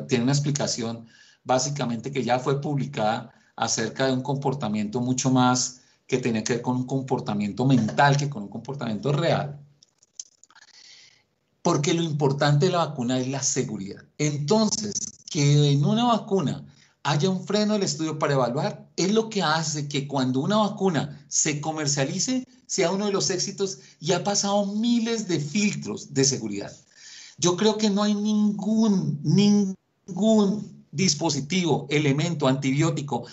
tiene una explicación básicamente que ya fue publicada acerca de un comportamiento mucho más que tiene que ver con un comportamiento mental que con un comportamiento real. Porque lo importante de la vacuna es la seguridad. Entonces, que en una vacuna haya un freno del estudio para evaluar, es lo que hace que cuando una vacuna se comercialice, sea uno de los éxitos y ha pasado miles de filtros de seguridad. Yo creo que no hay ningún dispositivo, elemento, antibiótico,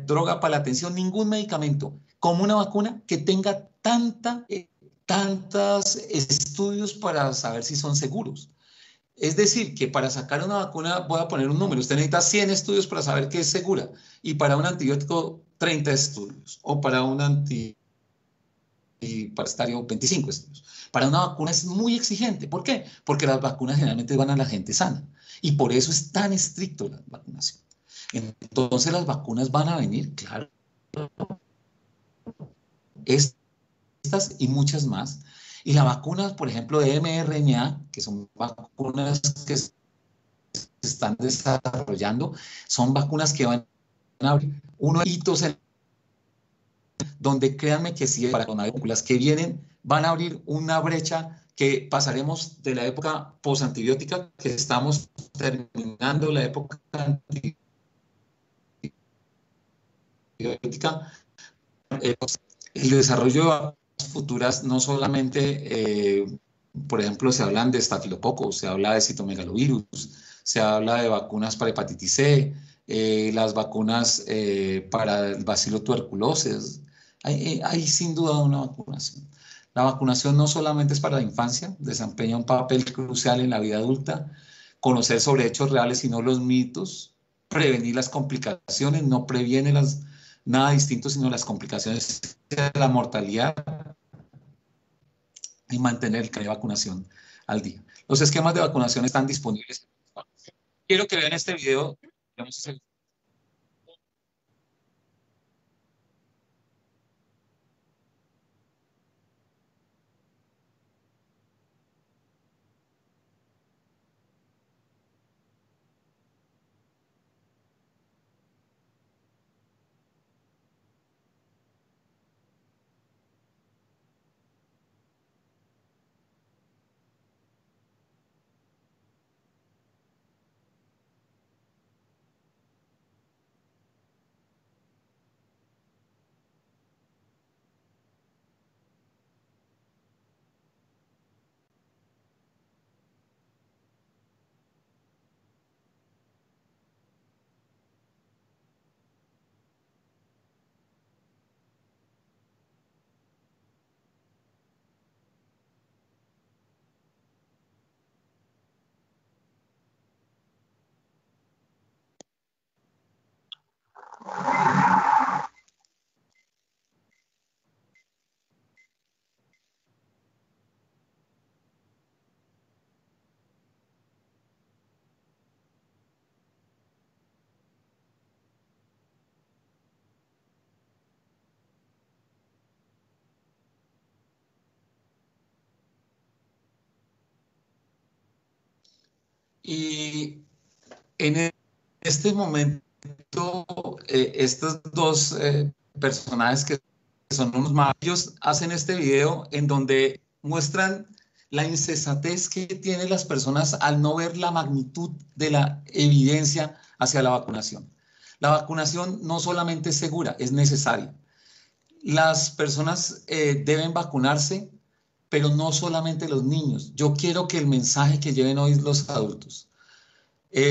droga para la atención, ningún medicamento como una vacuna que tenga tantos estudios para saber si son seguros. Es decir, que para sacar una vacuna, voy a poner un número, usted necesita 100 estudios para saber que es segura y para un antibiótico 30 estudios o para un antiparasitario 25 estudios. Para una vacuna es muy exigente. ¿Por qué? Porque las vacunas generalmente van a la gente sana y por eso es tan estricto la vacunación. Entonces las vacunas van a venir, claro, estas y muchas más. Y las vacunas, por ejemplo, de mRNA, que son vacunas que se están desarrollando, son vacunas que van a abrir unos hitos donde créanme que sí, para las vacunas que vienen, van a abrir una brecha que pasaremos de la época posantibiótica, que estamos terminando la época antibiótica, el desarrollo de vacunas futuras no solamente, por ejemplo, se hablan de estafilococo, se habla de citomegalovirus, se habla de vacunas para hepatitis C, las vacunas para el bacilo tuberculosis. Hay sin duda una vacunación. La vacunación no solamente es para la infancia, desempeña un papel crucial en la vida adulta, conocer sobre hechos reales y no los mitos, prevenir las complicaciones, no previene nada distinto sino las complicaciones de la mortalidad y mantener el canal de vacunación al día. Los esquemas de vacunación están disponibles. Quiero que vean este video. Y en este momento, estos dos personajes que son unos magos hacen este video en donde muestran la insensatez que tienen las personas al no ver la magnitud de la evidencia hacia la vacunación. La vacunación no solamente es segura, es necesaria. Las personas deben vacunarse, pero no solamente los niños. Yo quiero que el mensaje que lleven hoy los adultos.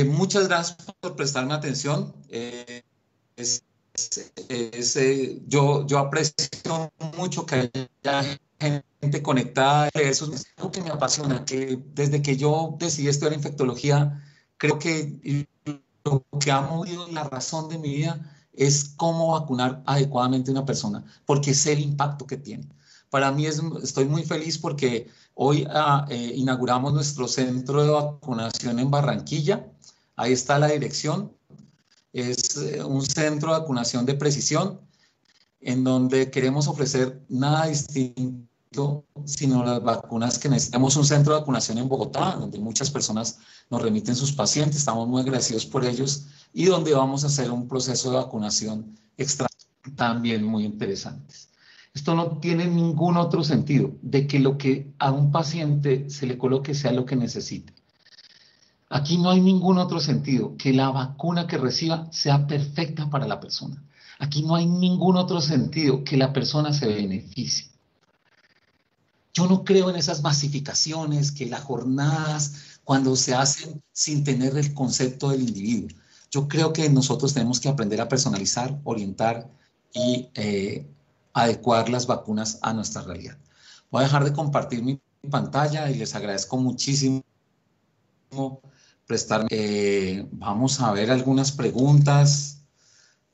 Muchas gracias por prestarme atención. yo aprecio mucho que haya gente conectada, eso es algo que me apasiona, que desde que yo decidí estudiar infectología, creo que lo que ha movido la razón de mi vida es cómo vacunar adecuadamente a una persona, porque sé el impacto que tiene. Para mí estoy muy feliz porque hoy inauguramos nuestro centro de vacunación en Barranquilla. Ahí está la dirección. Es un centro de vacunación de precisión en donde queremos ofrecer nada distinto sino las vacunas que necesitamos. Un centro de vacunación en Bogotá, donde muchas personas nos remiten sus pacientes, estamos muy agradecidos por ellos, y donde vamos a hacer un proceso de vacunación extra también muy interesantes. Esto no tiene ningún otro sentido de que lo que a un paciente se le coloque sea lo que necesite. Aquí no hay ningún otro sentido, que la vacuna que reciba sea perfecta para la persona. Aquí no hay ningún otro sentido, que la persona se beneficie. Yo no creo en esas masificaciones, que las jornadas, cuando se hacen sin tener el concepto del individuo. Yo creo que nosotros tenemos que aprender a personalizar, orientar y adecuar las vacunas a nuestra realidad. Voy a dejar de compartir mi pantalla y les agradezco muchísimo prestarme. Vamos a ver algunas preguntas.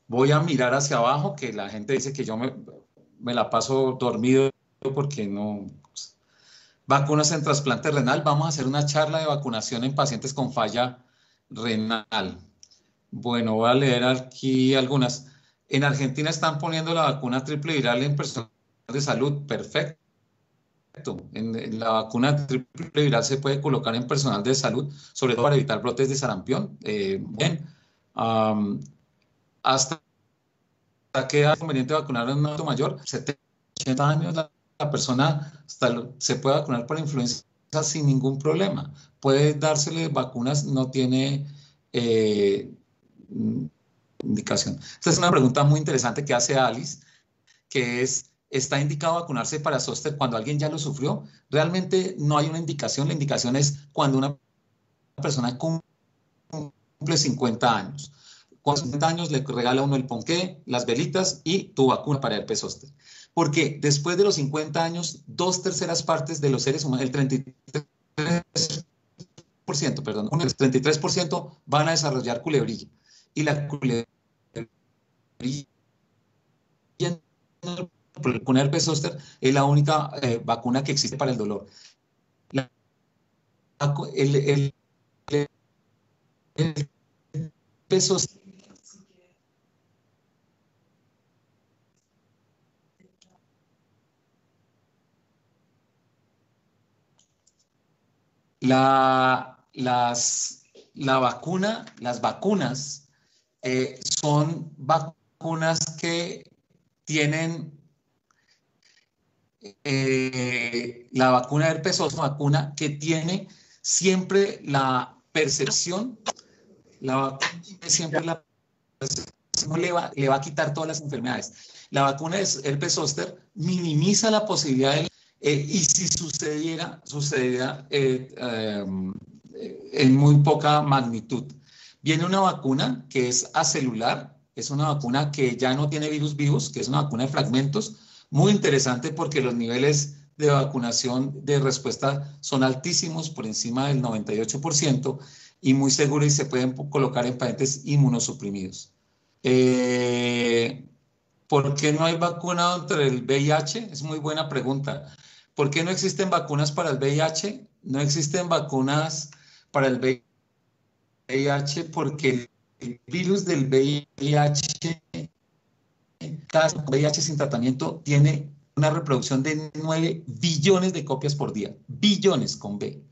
Voy a mirar hacia abajo, que la gente dice que yo me la paso dormido porque no. Vacunas en trasplante renal. Vamos a hacer una charla de vacunación en pacientes con falla renal. Bueno, voy a leer aquí algunas. En Argentina están poniendo la vacuna triple viral en personas de salud. Perfecto. En la vacuna triple viral se puede colocar en personal de salud, sobre todo para evitar brotes de sarampión. Bien. ¿Hasta qué edad es conveniente vacunar a un adulto mayor? 70, 80 años la persona se puede vacunar para influenza sin ningún problema. Puede dársele vacunas, no tiene indicación. Esta es una pregunta muy interesante que hace Alice, que es: ¿está indicado vacunarse para zóster cuando alguien ya lo sufrió? Realmente no hay una indicación. La indicación es cuando una persona cumple 50 años. Con 50 años le regala uno el ponqué, las velitas y tu vacuna para el herpes zóster. Porque después de los 50 años, 2/3 partes de los seres humanos, el 33%, perdón, el 33% van a desarrollar culebrilla. Y la culebrilla con herpes zóster es la única vacuna que existe para el dolor. El herpes zóster las vacunas son vacunas que tienen la vacuna de herpes es una vacuna que tiene siempre la percepción, siempre la percepción le va a quitar todas las enfermedades. La vacuna de herpes zóster minimiza la posibilidad de y si sucediera en muy poca magnitud. Viene una vacuna que es acelular, es una vacuna que ya no tiene virus vivos, que es una vacuna de fragmentos, muy interesante porque los niveles de vacunación de respuesta son altísimos, por encima del 98%, y muy seguros, y se pueden colocar en pacientes inmunosuprimidos. ¿Por qué no hay vacuna contra el VIH? Es muy buena pregunta. ¿Por qué no existen vacunas para el VIH? No existen vacunas para el VIH porque el virus del VIH, cada VIH sin tratamiento, tiene una reproducción de 9 billones de copias por día. Billones con B.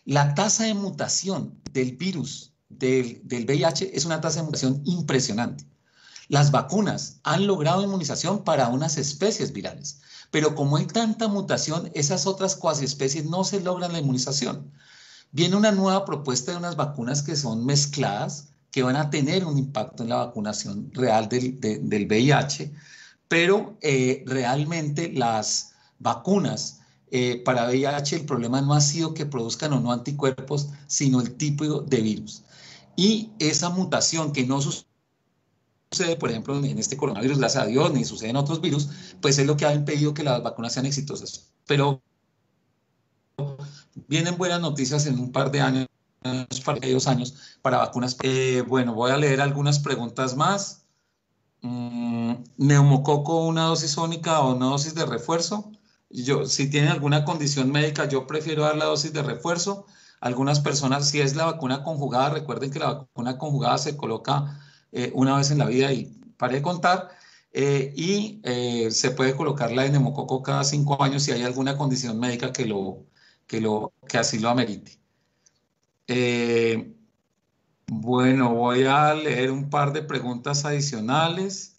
La tasa de mutación del virus del VIH es una tasa de mutación impresionante. Las vacunas han logrado inmunización para unas especies virales, pero como hay tanta mutación, esas otras cuasi especies no se logran la inmunización. Viene una nueva propuesta de unas vacunas que son mezcladas, que van a tener un impacto en la vacunación real del VIH, pero realmente las vacunas para VIH, el problema no ha sido que produzcan o no anticuerpos, sino el tipo de virus. Y esa mutación que no sucede sucede, por ejemplo, en este coronavirus, gracias a Dios, ni sucede en otros virus, pues es lo que ha impedido que las vacunas sean exitosas. Pero vienen buenas noticias en un par de años, para 2 años, para vacunas. Bueno, voy a leer algunas preguntas más. Neumococo, una dosis única o una dosis de refuerzo. Si tienen alguna condición médica, yo prefiero dar la dosis de refuerzo. Algunas personas, si es la vacuna conjugada, recuerden que la vacuna conjugada se coloca una vez en la vida y pare de contar. Se puede colocar la de neumococo cada 5 años si hay alguna condición médica que así lo amerite. Bueno, voy a leer un par de preguntas adicionales.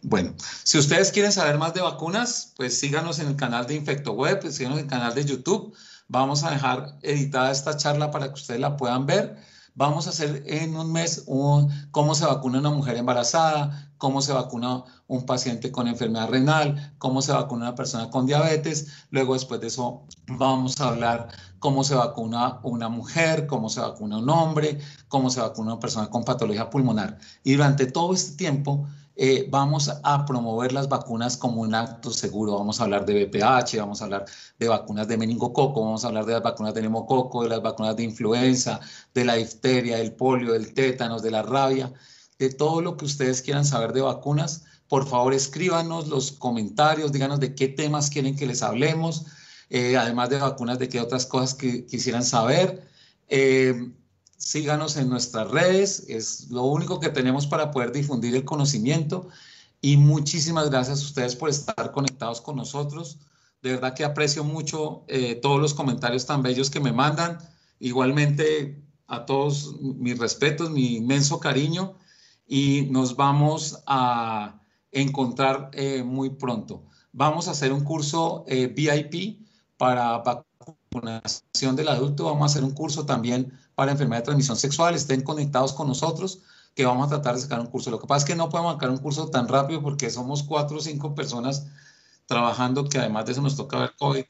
Bueno, si ustedes quieren saber más de vacunas, pues síganos en el canal de InfectoWeb, pues síganos en el canal de YouTube. Vamos a dejar editada esta charla para que ustedes la puedan ver. Vamos a hacer en un mes cómo se vacuna una mujer embarazada, cómo se vacuna un paciente con enfermedad renal, cómo se vacuna una persona con diabetes. Luego, después de eso, vamos a hablar cómo se vacuna una mujer, cómo se vacuna un hombre, cómo se vacuna una persona con patología pulmonar. Y durante todo este tiempo vamos a promover las vacunas como un acto seguro. Vamos a hablar de VPH, vamos a hablar de vacunas de meningococo, vamos a hablar de las vacunas de neumococo, de las vacunas de influenza, de la difteria, del polio, del tétanos, de la rabia, de todo lo que ustedes quieran saber de vacunas. Por favor, escríbanos los comentarios, díganos de qué temas quieren que les hablemos, además de vacunas, de qué otras cosas que quisieran saber. Síganos en nuestras redes, es lo único que tenemos para poder difundir el conocimiento. Y muchísimas gracias a ustedes por estar conectados con nosotros. De verdad que aprecio mucho todos los comentarios tan bellos que me mandan. Igualmente a todos mis respetos, mi inmenso cariño. Y nos vamos a encontrar muy pronto. Vamos a hacer un curso VIP para vacunación del adulto. Vamos a hacer un curso también para enfermedad de transmisión sexual. Estén conectados con nosotros, que vamos a tratar de sacar un curso. Lo que pasa es que no podemos sacar un curso tan rápido porque somos 4 o 5 personas trabajando, que además de eso nos toca ver COVID.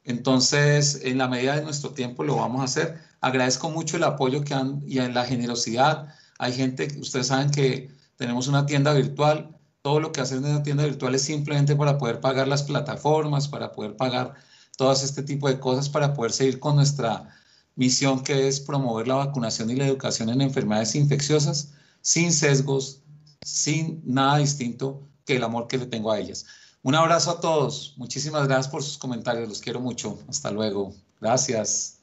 Entonces, en la medida de nuestro tiempo lo vamos a hacer. Agradezco mucho el apoyo que han y la generosidad. Hay gente, ustedes saben que tenemos una tienda virtual. Todo lo que hacen en la tienda virtual es simplemente para poder pagar las plataformas, para poder pagar todas este tipo de cosas, para poder seguir con nuestra misión, que es promover la vacunación y la educación en enfermedades infecciosas, sin sesgos, sin nada distinto que el amor que le tengo a ellas. Un abrazo a todos. Muchísimas gracias por sus comentarios. Los quiero mucho. Hasta luego. Gracias.